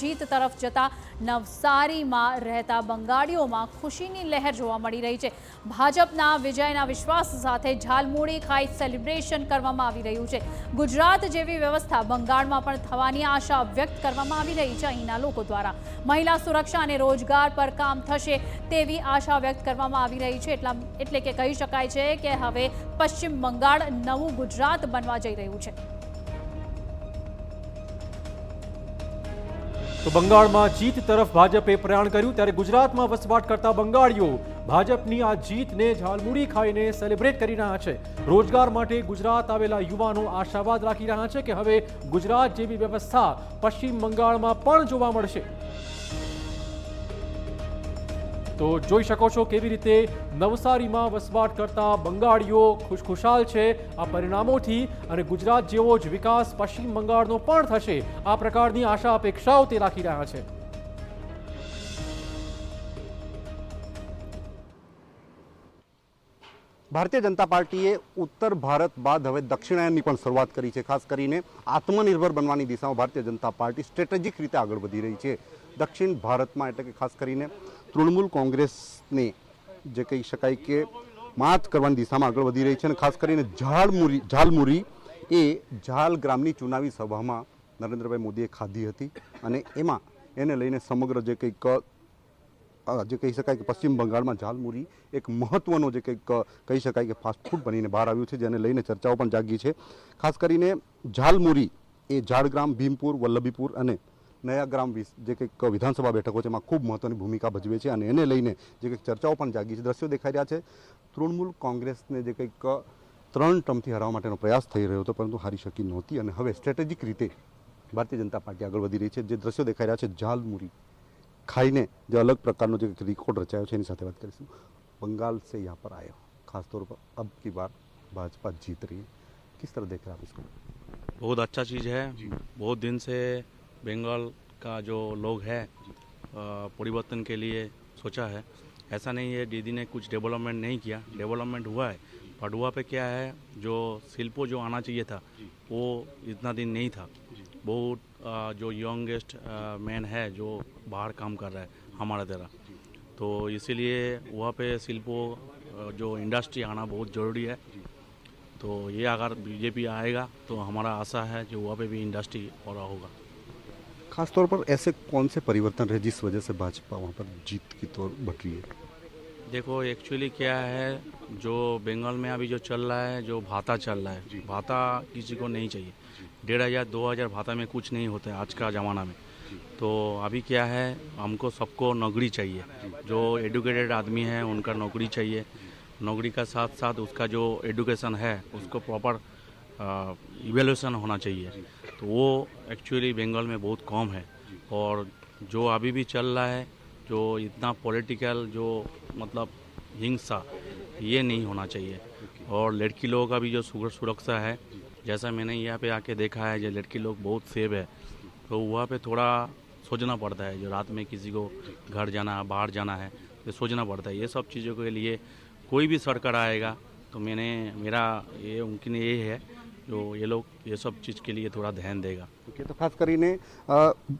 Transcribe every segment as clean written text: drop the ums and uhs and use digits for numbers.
જીત તરફ જતા નવસારીમાં રહેતા બંગાળીઓમાં ખુશીની લહેર જોવા મળી રહી છે। ભાજપના વિજયના વિશ્વાસ સાથે ઝાલમુરી ખાઈ સેલિબ્રેશન કરવામાં આવી રહ્યું છે। ગુજરાત જેવી વ્યવસ્થા બંગાળમાં પણ થવાની આશા વ્યક્ત કરવામાં આવી રહી છે અહીંના લોકો દ્વારા। મહિલા સુરક્ષા અને રોજગાર પર કામ થશે તેવી આશા વ્યક્ત કરવામાં આવી રહી છે। એટલે કે કહી શકાય છે કે હવે પશ્ચિમ બંગાળ નવું ગુજરાત બનવા જઈ રહ્યું છે। તો બંગાળમાં જીત તરફ ભાજપે પ્રયાણ કર્યું, ત્યારે ગુજરાતમાં વસવાટ કરતા બંગાળીઓ ભાજપની આ જીતને ઝાલમુરી ખાઈને સેલિબ્રેટ કરી રહ્યા છે। રોજગાર માટે ગુજરાત આવેલા યુવાનો આશાવાદ રાખી રહ્યા છે કે હવે ગુજરાત જેવી વ્યવસ્થા પશ્ચિમ બંગાળમાં પણ જોવા મળશે। તો જોઈ શકો છો કેવી રીતે નવસારીમાં વસવાટ કરતા બંગાળીઓ ખુશખુશાલ છે આ પરિણામોથી, અને ગુજરાત જેવો જ વિકાસ પશ્ચિમ બંગાળનો પણ થશે આ પ્રકારની આશા અપેક્ષાઓ તે રાખી રહ્યા છે। ભારતીય જનતા પાર્ટીએ ઉત્તર ભારત બાદ હવે દક્ષિણાયનની પણ શરૂઆત કરી છે। ખાસ કરીને આત્મનિર્ભર બનવાની દિશામાં ભારતીય જનતા પાર્ટી સ્ટ્રેટેજિક રીતે આગળ વધી રહી છે। દક્ષિણ ભારતમાં એટલે કે ખાસ કરીને તૃણમૂલ કોંગ્રેસને જે કહી શકાય કે માત કરવાની દિશામાં આગળ વધી રહી છે, અને ખાસ કરીને ઝાલમુરી એ ઝાલ ગ્રામની ચુનાવી સભામાં નરેન્દ્રભાઈ મોદીએ ખાધી હતી, અને એમાં એને લઈને સમગ્ર જે કહી શકાય કે પશ્ચિમ બંગાળમાં ઝાલમુરી એક મહત્વનો જે કંઈક કહી શકાય કે ફાસ્ટફૂડ બનીને બહાર આવ્યું છે, જેને લઈને ચર્ચાઓ પણ જાગી છે। ખાસ કરીને ઝાલમુરી એ ઝાડગ્રામ, ભીમપુર, વલ્લભીપુર અને નયાગ્રામ જે કંઈક વિધાનસભા બેઠકો છે એમાં ખૂબ મહત્વની ભૂમિકા ભજવે છે, અને એને લઈને જે કંઈક ચર્ચાઓ પણ જાગી છે। દ્રશ્યો દેખાઈ રહ્યા છે, તૃણમૂલ કોંગ્રેસને જે કંઈક 3 ટર્મથી હરાવવા માટેનો પ્રયાસ થઈ રહ્યો હતો, પરંતુ હારી શકી નહોતી, અને હવે સ્ટ્રેટેજિક રીતે ભારતીય જનતા પાર્ટી આગળ વધી રહી છે। જે દ્રશ્યો દેખાઈ રહ્યા છે ઝાલમુરી ખાઈને જે अलग प्रकार जो रिकॉर्ड रचाया है, साथ बात करें। बंगाल से यहाँ पर आए हो, खासतौर पर अब की बार भाजपा जीत रही है, किस तरह देख रहे हैं आप इसको? बहुत अच्छा चीज़ है। बहुत दिन से बंगाल का जो लोग है परिवर्तन के लिए सोचा है। ऐसा नहीं है दीदी ने कुछ डेवलपमेंट नहीं किया, डेवलपमेंट हुआ है, बट हुआ पे क्या है जो शिल्पो जो आना चाहिए था वो इतना दिन नहीं था। बहुत जो यंगेस्ट मैन है जो बाहर काम कर रहा है हमारा तरह, तो इसीलिए वहाँ पे शिल्पो जो इंडस्ट्री आना बहुत ज़रूरी है। तो ये अगर बीजेपी आएगा तो हमारा आशा है जो वहाँ पे भी इंडस्ट्री और होगा। खासतौर पर ऐसे कौन से परिवर्तन रहे जिस वजह से भाजपा वहाँ पर जीत की तौर बढ़ रही है? देखो एक्चुअली क्या है, जो बंगाल में अभी जो चल रहा है, जो भाता चल रहा है, भाता किसी को नहीं चाहिए। 1500-2000 भाता में कुछ नहीं होता है आज का ज़माना में। तो अभी क्या है, हमको सबको नौकरी चाहिए। जो एडुकेटेड आदमी है उनका नौकरी चाहिए। नौकरी का साथ साथ उसका जो एडुकेशन है उसको प्रॉपर इवेल्यूशन होना चाहिए। तो वो एक्चुअली बंगाल में बहुत कम है। और जो अभी भी चल रहा है, जो इतना पॉलिटिकल जो मतलब हिंसा, ये नहीं होना चाहिए। और लड़की लोगों का भी जो सुरक्षा है, जैसा मैंने यहाँ पे आके देखा है, जो लड़की लोग बहुत सेव है, तो वहाँ पे थोड़ा सोचना पड़ता है। जो रात में किसी को घर जाना, बाहर जाना है, तो सोचना पड़ता है। ये सब चीज़ों के लिए कोई भी सरकार आएगा तो मेरा ये उनकी ये है जो ये लोग ये सब चीज़ के लिए थोड़ा ध्यान देगा। ओके, तो खास કરીને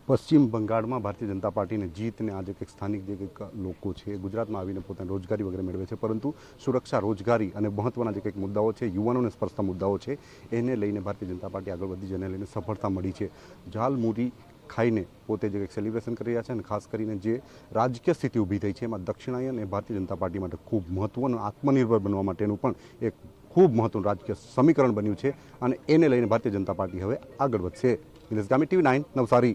પશ્ચિમ બંગાળમાં ભારતીય જનતા પાર્ટીને જીતને આજે કંઈક સ્થાનિક જે કંઈક લોકો છે ગુજરાતમાં આવીને પોતાની રોજગારી વગેરે મેળવે છે, પરંતુ સુરક્ષા, રોજગારી અને મહત્વના જે કંઈક મુદ્દાઓ છે, યુવાનોને સ્પર્શતા મુદ્દાઓ છે, એને લઈને ભારતીય જનતા પાર્ટી આગળ વધી, જેને લઈને સફળતા મળી છે। ઝાલમુરી ખાઈને પોતે જે કંઈક સેલિબ્રેશન કરી રહ્યા છે, અને ખાસ કરીને જે રાજકીય સ્થિતિ ઊભી થઈ છે એમાં દક્ષિણાયન એ ભારતીય જનતા પાર્ટી માટે ખૂબ મહત્વનું, આત્મનિર્ભર બનવા માટેનું પણ એક ખૂબ મહત્વનું રાજકીય સમીકરણ બન્યું છે, અને એને લઈને ભારતીય જનતા પાર્ટી હવે આગળ વધશે। દિનેશ ગામી, TV9 નવસારી।